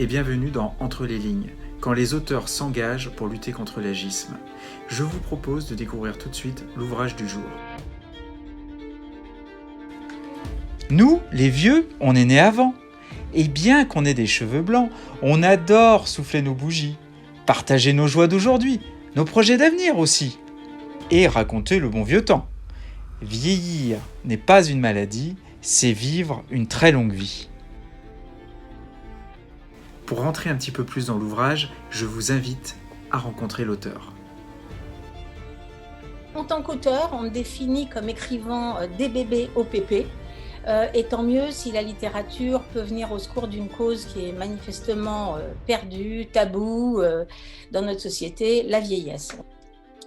et bienvenue dans Entre les lignes, quand les auteurs s'engagent pour lutter contre l'agisme. Je vous propose de découvrir tout de suite l'ouvrage du jour. Nous, les vieux, on est nés avant. Et bien qu'on ait des cheveux blancs, on adore souffler nos bougies, partager nos joies d'aujourd'hui, nos projets d'avenir aussi, et raconter le bon vieux temps. Vieillir n'est pas une maladie, c'est vivre une très longue vie. Pour rentrer un petit peu plus dans l'ouvrage, je vous invite à rencontrer l'auteur. En tant qu'auteur, on me définit comme écrivant des bébés OPP, et tant mieux si la littérature peut venir au secours d'une cause qui est manifestement perdue, taboue dans notre société, la vieillesse.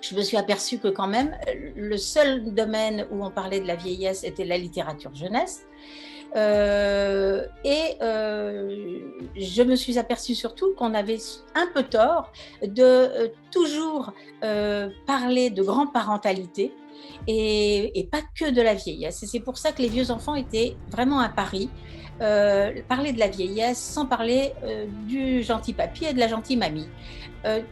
Je me suis aperçue que quand même, le seul domaine où on parlait de la vieillesse était la littérature jeunesse. Je me suis aperçue surtout qu'on avait un peu tort de toujours parler de grand-parentalité et pas que de la vieillesse. Et c'est pour ça que les vieux enfants étaient vraiment un pari. Parler de la vieillesse sans parler du gentil papy et de la gentille mamie.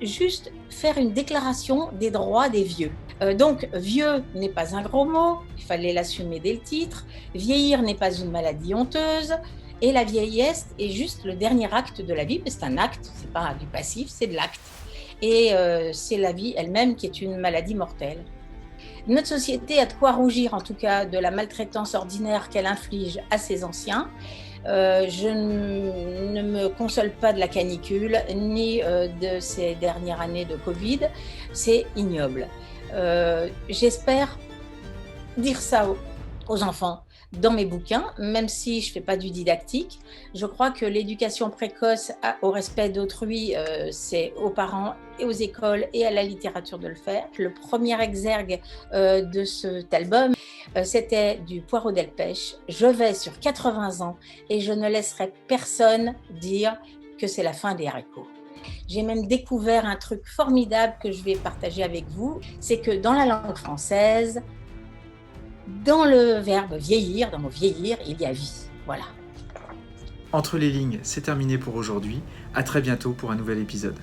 Juste faire une déclaration des droits des vieux. Donc, vieux n'est pas un gros mot, il fallait l'assumer dès le titre. Vieillir n'est pas une maladie honteuse. Et la vieillesse est juste le dernier acte de la vie, mais c'est un acte, c'est pas du passif, c'est de l'acte. Et c'est la vie elle-même qui est une maladie mortelle. Notre société a de quoi rougir, en tout cas, de la maltraitance ordinaire qu'elle inflige à ses anciens. Je ne me console pas de la canicule, ni de ces dernières années de Covid. C'est ignoble. J'espère dire ça aux enfants dans mes bouquins, même si je ne fais pas du didactique. Je crois que l'éducation précoce au respect d'autrui, c'est aux parents et aux écoles et à la littérature de le faire. Le premier exergue de cet album, c'était du Poireau Delpech. Je vais sur 80 ans et je ne laisserai personne dire que c'est la fin des haricots. J'ai même découvert un truc formidable que je vais partager avec vous, c'est que dans la langue française, dans le verbe vieillir, dans le mot vieillir, il y a vie. Voilà. Entre les lignes, c'est terminé pour aujourd'hui. À très bientôt pour un nouvel épisode.